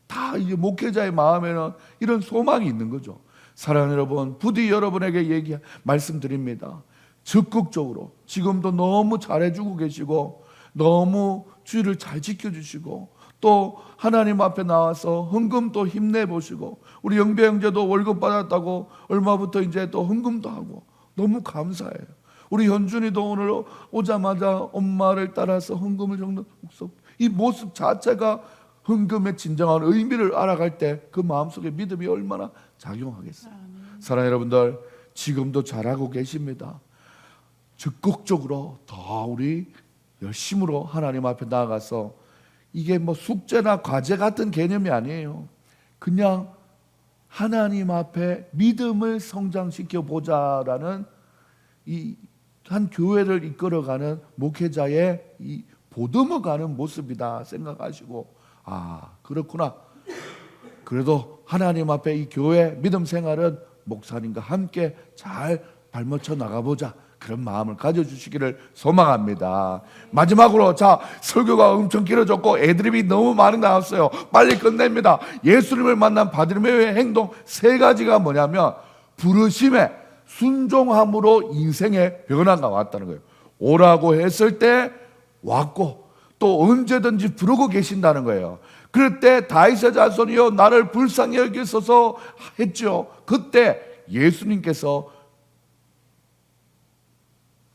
다 이제 목회자의 마음에는 이런 소망이 있는 거죠. 사랑하는 여러분, 부디 여러분에게 말씀드립니다. 적극적으로 지금도 너무 잘해주고 계시고 너무 주의를 잘 지켜주시고 또 하나님 앞에 나와서 헌금도 힘내보시고, 우리 영배 형제도 월급 받았다고 얼마부터 이제 또 헌금도 하고 너무 감사해요. 우리 현준이도 오늘 오자마자 엄마를 따라서 헌금을 적는 이 모습 자체가 헌금의 진정한 의미를 알아갈 때 그 마음속에 믿음이 얼마나 작용하겠어요. 사랑하는 여러분들, 지금도 잘하고 계십니다. 적극적으로 더 우리 열심으로 하나님 앞에 나아가서, 이게 뭐 숙제나 과제 같은 개념이 아니에요. 그냥 하나님 앞에 믿음을 성장시켜 보자라는 이 한 교회를 이끌어가는 목회자의 이 보듬어가는 모습이다 생각하시고, 그렇구나, 그래도 하나님 앞에 이 교회 믿음 생활은 목사님과 함께 잘 발맞춰 나가보자, 그런 마음을 가져주시기를 소망합니다. 마지막으로, 설교가 엄청 길어졌고 애드립이 너무 많이 나왔어요. 빨리 끝냅니다. 예수님을 만난 바디메오의 행동 3가지가 뭐냐면, 부르심에 순종함으로 인생의 변화가 왔다는 거예요. 오라고 했을 때 왔고 또 언제든지 부르고 계신다는 거예요. 그럴 때 다윗의 자손이여 나를 불쌍히 여기소서 했죠. 그때 예수님께서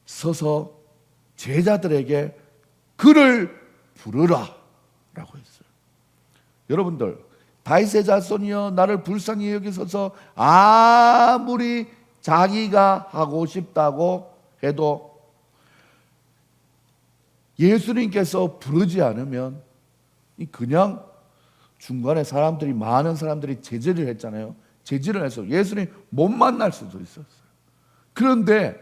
서서 제자들에게 그를 부르라 라고 했어요. 여러분들, 다윗의 자손이여 나를 불쌍히 여기소서 아무리 자기가 하고 싶다고 해도 예수님께서 부르지 않으면 그냥 중간에 많은 사람들이 제지를 했잖아요. 제지를 해서 예수님 못 만날 수도 있었어요. 그런데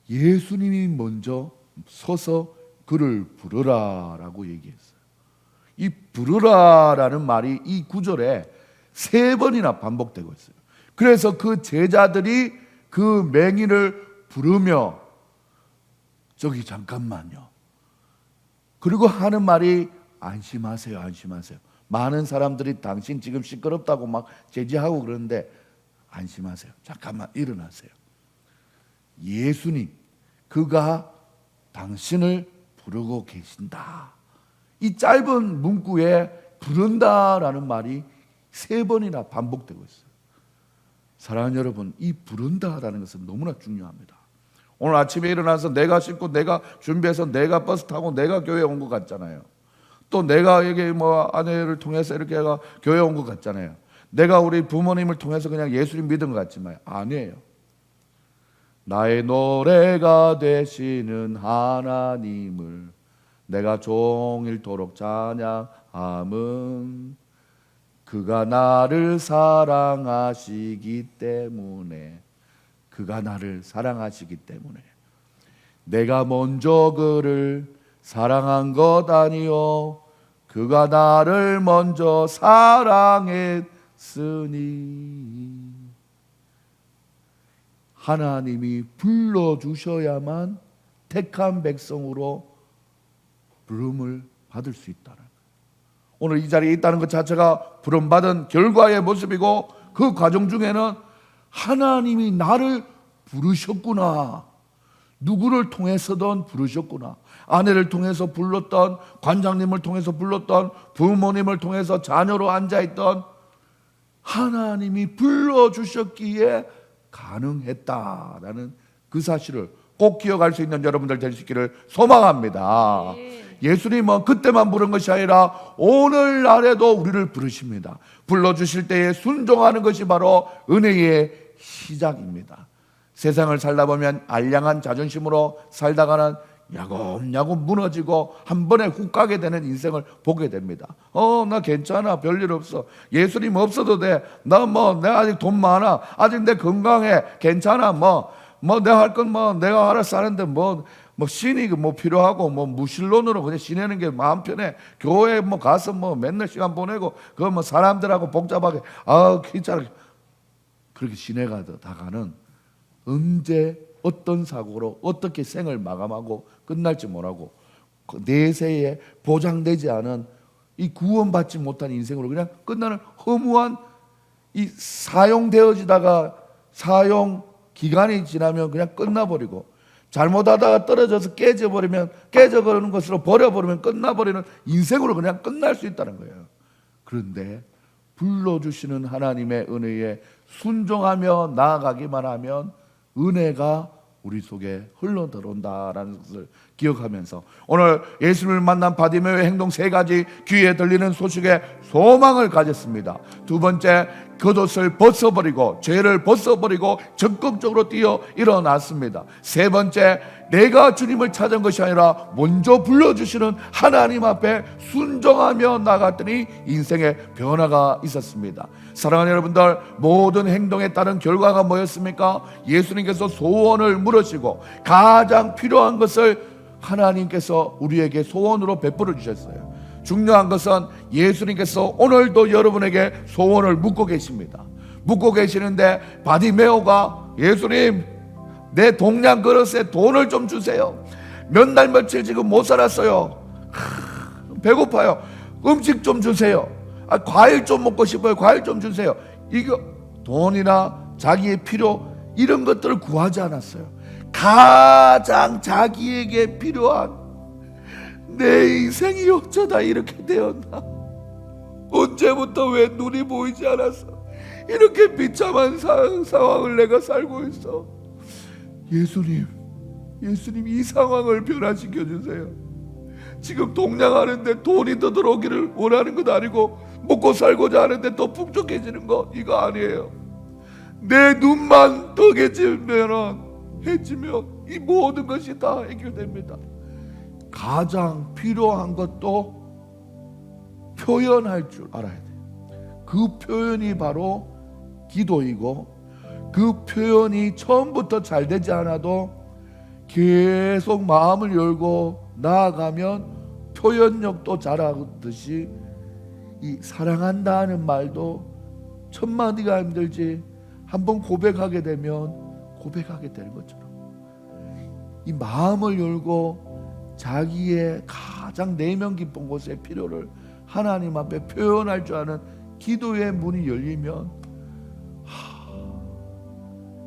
예수님이 먼저 서서 그를 부르라라고 얘기했어요. 이 부르라라는 말이 이 구절에 3번이나 반복되고 있어요. 그래서 그 제자들이 그 맹인을 부르며 저기 잠깐만요. 그리고 하는 말이 안심하세요, 안심하세요. 많은 사람들이 당신 지금 시끄럽다고 막 제지하고 그러는데 안심하세요. 잠깐만 일어나세요. 예수님, 그가 당신을 부르고 계신다. 이 짧은 문구에 부른다라는 말이 3번이나 반복되고 있어요. 사랑하는 여러분, 이 부른다라는 것은 너무나 중요합니다. 오늘 아침에 일어나서 내가 씻고 내가 준비해서 내가 버스 타고 내가 교회에 온 것 같잖아요. 또 내가 이게 아내를 통해서 이렇게 교회에 온 것 같잖아요. 내가 우리 부모님을 통해서 그냥 예수님 믿은 것 같지만 아니에요. 나의 노래가 되시는 하나님을 내가 종일토록 찬양함은 그가 나를 사랑하시기 때문에, 그가 나를 사랑하시기 때문에 내가 먼저 그를 사랑한 것 아니요 그가 나를 먼저 사랑했으니. 하나님이 불러주셔야만 택한 백성으로 부름을 받을 수 있다는 거예요. 오늘 이 자리에 있다는 것 자체가 부름받은 결과의 모습이고, 그 과정 중에는 하나님이 나를 부르셨구나, 누구를 통해서든 부르셨구나, 아내를 통해서 불렀던, 관장님을 통해서 불렀던, 부모님을 통해서 자녀로 앉아있던 하나님이 불러주셨기에 가능했다라는 그 사실을 꼭 기억할 수 있는 여러분들 될 수 있기를 소망합니다. 예수님은 그때만 부른 것이 아니라 오늘날에도 우리를 부르십니다. 불러주실 때에 순종하는 것이 바로 은혜의 시작입니다. 세상을 살다 보면 알량한 자존심으로 살다가는 야곱야곱 무너지고 한 번에 훅 가게 되는 인생을 보게 됩니다. 나 괜찮아, 별일 없어, 예수님 없어도 돼, 내가 아직 돈 많아, 아직 내 건강해, 괜찮아, 내가 할 건 내가 알아서 하는데 신이 필요하고 무신론으로 그냥 지내는 게 마음 편해. 교회 가서 맨날 시간 보내고 그거 사람들하고 복잡하게 귀찮아, 그렇게 지내가다가는 언제 어떤 사고로 어떻게 생을 마감하고 끝날지 모르고 내세에 보장되지 않은 이 구원받지 못한 인생으로 그냥 끝나는 허무한, 이 사용되어지다가 사용 기간이 지나면 그냥 끝나버리고, 잘못하다가 떨어져서 깨져버리는 것으로 버려버리면 끝나버리는 인생으로 그냥 끝날 수 있다는 거예요. 그런데 불러주시는 하나님의 은혜에 순종하며 나아가기만 하면 은혜가 우리 속에 흘러들어온다라는 것을 기억하면서 오늘 예수님을 만난 바디메오의 행동 3가지, 귀에 들리는 소식에 소망을 가졌습니다. 2번째, 겉옷을 벗어버리고 죄를 벗어버리고 적극적으로 뛰어 일어났습니다. 3번째, 내가 주님을 찾은 것이 아니라 먼저 불러주시는 하나님 앞에 순종하며 나갔더니 인생의 변화가 있었습니다. 사랑하는 여러분들, 모든 행동에 따른 결과가 뭐였습니까? 예수님께서 소원을 물으시고 가장 필요한 것을 하나님께서 우리에게 소원으로 베풀어 주셨어요. 중요한 것은 예수님께서 오늘도 여러분에게 소원을 묻고 계십니다. 묻고 계시는데 바디메오가 예수님, 내 동양 그릇에 돈을 좀 주세요. 몇 날 며칠 지금 못 살았어요. 배고파요. 음식 좀 주세요. 과일 좀 먹고 싶어요. 과일 좀 주세요. 이거 돈이나 자기의 필요 이런 것들을 구하지 않았어요. 가장 자기에게 필요한 내 인생이 어쩌다 이렇게 되었나, 언제부터 왜 눈이 보이지 않아서 이렇게 비참한 상황을 내가 살고 있어. 예수님 이 상황을 변화시켜 주세요. 지금 동냥하는데 돈이 더 들어오기를 원하는 것 아니고 먹고 살고자 하는데 더 풍족해지는 거 이거 아니에요. 내 눈만 떠개지면 이 모든 것이 다 해결됩니다. 가장 필요한 것도 표현할 줄 알아야 돼요. 그 표현이 바로 기도이고, 그 표현이 처음부터 잘 되지 않아도 계속 마음을 열고 나아가면 표현력도 자라듯이 이 사랑한다는 말도 첫 마디가 힘들지 한번 고백하게 되면 고백하게 되는 것처럼 이 마음을 열고 자기의 가장 내면 깊은 곳의 필요를 하나님 앞에 표현할 줄 아는 기도의 문이 열리면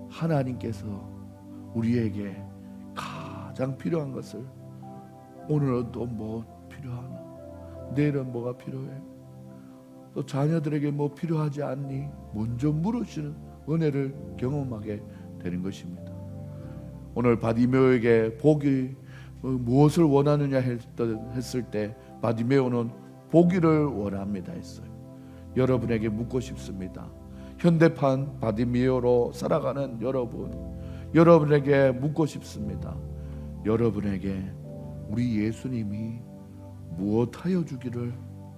하나님께서 우리에게 가장 필요한 것을, 오늘은 또 뭐 필요하나, 내일은 뭐가 필요해, 또 자녀들에게 뭐 필요하지 않니, 먼저 물으시는 은혜를 경험하게 되는 것입니다. 오늘 바디메오에게 복이 무엇을 원하느냐 했을 때 바디메오는 보기를 원합니다 했어요. 여러분에게 묻고 싶습니다. 현대판 바디메오로 살아가는 여러분에게 묻고 싶습니다. 여러분에게 우리 예수님이 무엇하여 주기를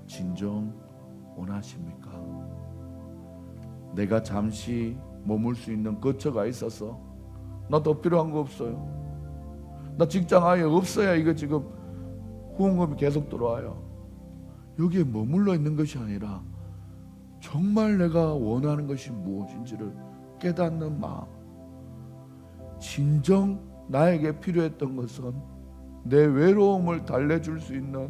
진정 원하십니까? 내가 잠시 머물 수 있는 거처가 있어서 나 더 필요한 거 없어요. 나 직장 아예 없어야 이거 지금 후원금이 계속 들어와요. 여기에 머물러 있는 것이 아니라 정말 내가 원하는 것이 무엇인지를 깨닫는 마음. 진정 나에게 필요했던 것은 내 외로움을 달래줄 수 있는,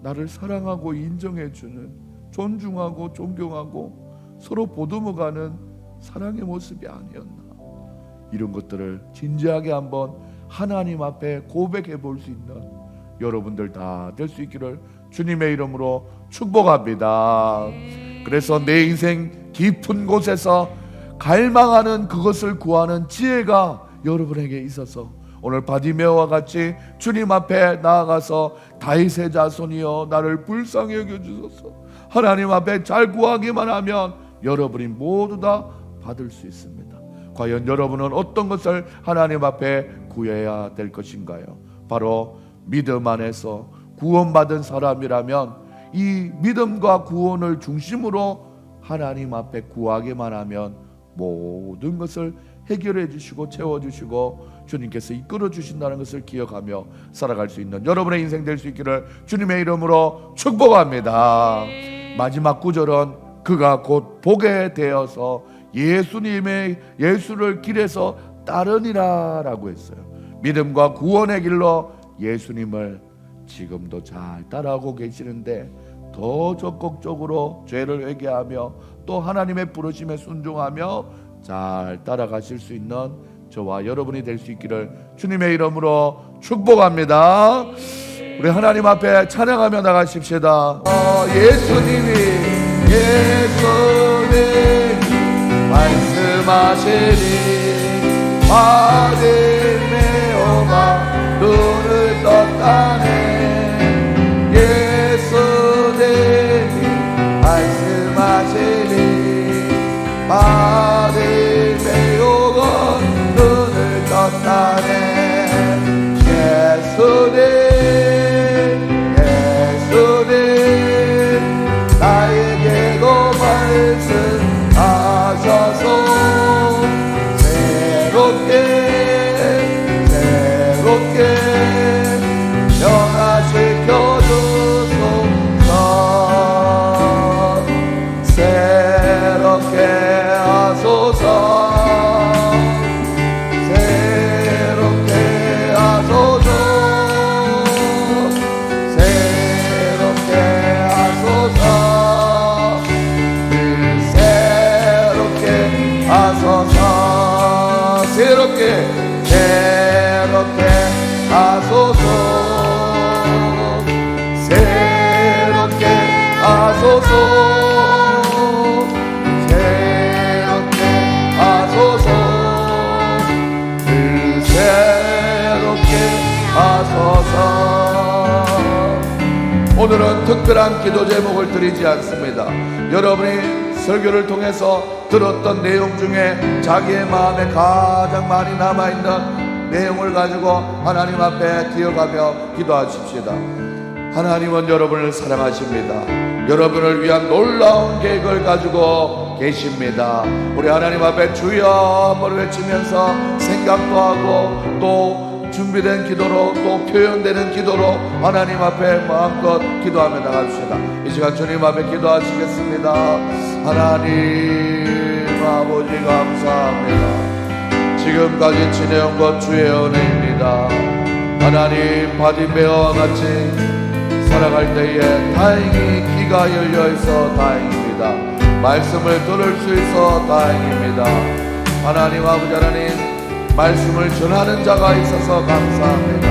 나를 사랑하고 인정해주는, 존중하고 존경하고 서로 보듬어가는 사랑의 모습이 아니었나. 이런 것들을 진지하게 한번 하나님 앞에 고백해 볼 수 있는 여러분들 다 될 수 있기를 주님의 이름으로 축복합니다. 그래서 내 인생 깊은 곳에서 갈망하는 그것을 구하는 지혜가 여러분에게 있어서 오늘 바디메오와 같이 주님 앞에 나아가서 다윗의 자손이여 나를 불쌍히 여겨주소서, 하나님 앞에 잘 구하기만 하면 여러분이 모두 다 받을 수 있습니다. 과연 여러분은 어떤 것을 하나님 앞에 구해야 될 것인가요? 바로 믿음 안에서 구원받은 사람이라면 이 믿음과 구원을 중심으로 하나님 앞에 구하기만 하면 모든 것을 해결해 주시고 채워주시고 주님께서 이끌어 주신다는 것을 기억하며 살아갈 수 있는 여러분의 인생 될 수 있기를 주님의 이름으로 축복합니다. 마지막 구절은 그가 곧 보게 되어서 예수를 길에서 따르니라 라고 했어요. 믿음과 구원의 길로 예수님을 지금도 잘 따라하고 계시는데 더 적극적으로 죄를 회개하며 또 하나님의 부르심에 순종하며 잘 따라가실 수 있는 저와 여러분이 될 수 있기를 주님의 이름으로 축복합니다. 우리 하나님 앞에 찬양하며 나가십시다. 예수님이 말씀하시니 바디메오가 눈을 떴다네. 예수님이 말씀하시니 바디메오가 눈을 떴다네. 예수님 나에게도 말씀하셔서 새롭게 변화시켜주소서. 새롭게 하소서. 새롭게 하소서. 새롭게 하소서. 새롭게 하소서. 새롭게 하소서. 새롭게 하소서. 오늘은 특별한 기도 제목을 드리지 않습니다. 여러분이 설교를 통해서 들었던 내용 중에 자기의 마음에 가장 많이 남아있는 내용을 가지고 하나님 앞에 기억하며 기도하십시다. 하나님은 여러분을 사랑하십니다. 여러분을 위한 놀라운 계획을 가지고 계십니다. 우리 하나님 앞에 주여 한번 외치면서 생각도 하고 또 준비된 기도로 또 표현되는 기도로 하나님 앞에 마음껏 기도하며 나갑시다. 이 시간 주님 앞에 기도하시겠습니다. 하나님 아버지 감사합니다. 지금까지 지내온 것 주의 은혜입니다. 하나님 바디메어와 같이 살아갈 때에 다행히 귀가 열려있어 다행입니다. 말씀을 들을 수 있어 다행입니다. 하나님 아버지 하나님 말씀을 전하는 자가 있어서 감사합니다.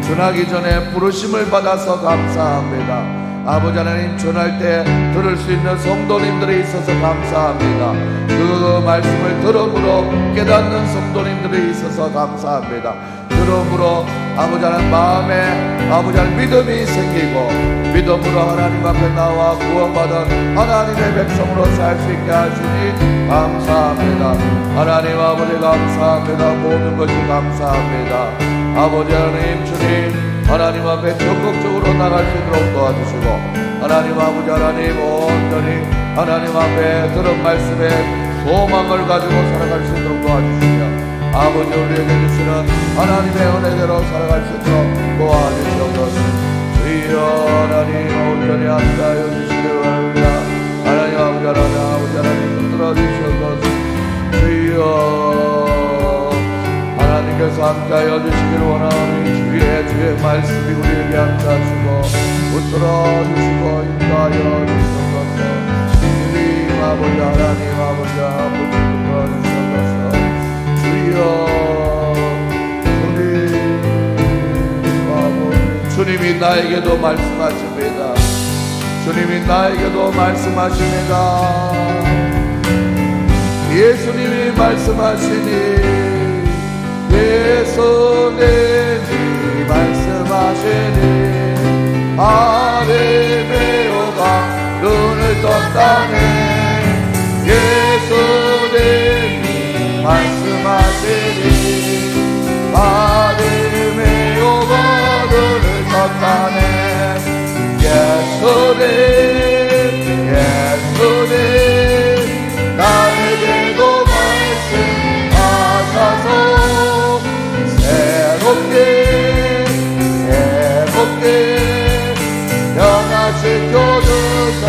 전하기 전에 부르심을 받아서 감사합니다. 아버지 하나님 전할 때 들을 수 있는 성도님들이 있어서 감사합니다. 그 말씀을 들음으로 깨닫는 성도님들이 있어서 감사합니다. 들음으로 아버지 하나님 마음에 아버지 하나님 믿음이 생기고 믿음으로 하나님 앞에 나와 구원받은 하나님의 백성으로 살 수 있게 하시니 감사합니다. 하나님 아버지 감사합니다. 모든 것이 감사합니다. 아버지 하나님 주님 하나님 앞에 적극적으로 나갈 수 있도록 도와주시고 하나님 아버지 하나님 온전히 하나님 앞에 들은 말씀에 소망을 가지고 살아갈 수 있도록 도와주시며 아버지 우리에게 주시는 하나님의 은혜대로 살아갈 수 있도록 도와주시옵소서. 주여 하나님 온전히 함께하여 주시길 바랍니다. 하나님 아버지 하나님 붙들어 주시옵소서. 주여 하나님께서 함께하여 주시길 원하오니 주의 말씀이 우리에게 함께하시고 붙들어 주시고 인도하여 주시옵소서. 주님 아버지 하나님 아버지 아버지 붙들어 주시옵소서. 주여 주님이 나에게도 말씀하십니다. 주님이 나에게도 말씀하십니다. 예수님이 말씀하시니 예수님이 말씀하시니 아베메오가 눈을 떴다네. 예수님이 말씀하시니 아베메오가 눈을 떴다네. 예수님 나에게도 말씀하셔서 새롭게 변화시켜 주소서.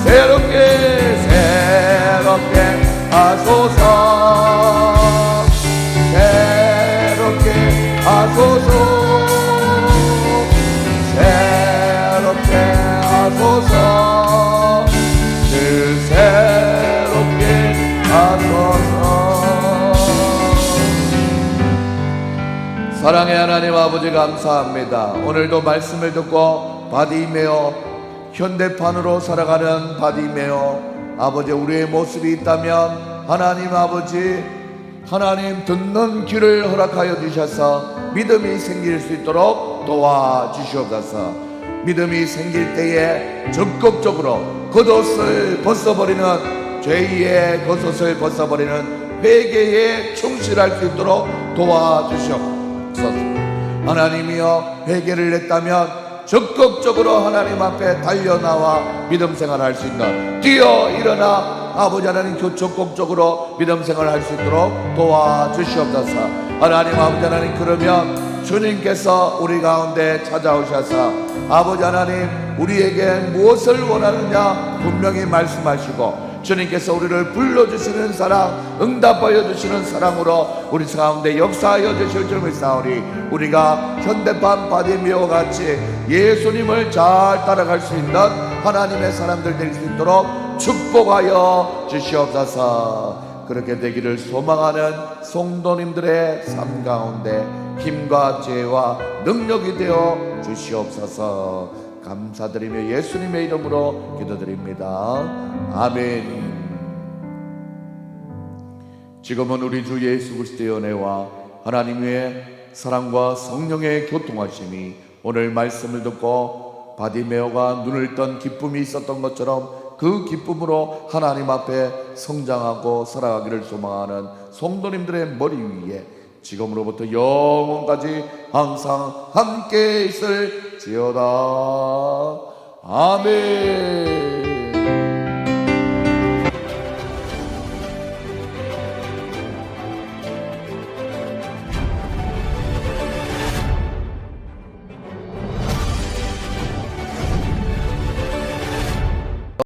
새롭게 하소서. 새롭게 하소서. 새롭게 하소서. 늘 새롭게 하소서. 사랑의 하나님 아버지 감사합니다. 오늘도 말씀을 듣고 바디메어 현대판으로 살아가는 바디메어 아버지 우리의 모습이 있다면 하나님 아버지 하나님 듣는 귀를 허락하여 주셔서 믿음이 생길 수 있도록 도와주시옵소서. 믿음이 생길 때에 적극적으로 겉옷을 벗어버리는 죄의 겉옷을 벗어버리는 회개에 충실할 수 있도록 도와주시옵소서. 하나님이여 회개를 했다면 적극적으로 하나님 앞에 달려나와 믿음 생활할 수 있는 뛰어 일어나 아버지 하나님 적극적으로 믿음 생활할 수 있도록 도와주시옵소서. 하나님 아버지 하나님 그러면 주님께서 우리 가운데 찾아오셔서 아버지 하나님 우리에게 무엇을 원하느냐 분명히 말씀하시고 주님께서 우리를 불러주시는 사랑 응답하여 주시는 사랑으로 우리 가운데 역사하여 주실 줄 믿사오니 우리가 현대판 바디메어 같이 예수님을 잘 따라갈 수 있는 하나님의 사람들 될 수 있도록 축복하여 주시옵소서. 그렇게 되기를 소망하는 성도님들의 삶 가운데 힘과 지혜와 능력이 되어 주시옵소서. 감사드리며 예수님의 이름으로 기도드립니다. 아멘. 지금은 우리 주 예수 그리스도의 은혜와 하나님의 사랑과 성령의 교통하심이 오늘 말씀을 듣고 바디메오가 눈을 뜬 기쁨이 있었던 것처럼 그 기쁨으로 하나님 앞에 성장하고 살아가기를 소망하는 성도님들의 머리 위에 지금으로부터 영원까지 항상 함께 있을지어다. 아멘.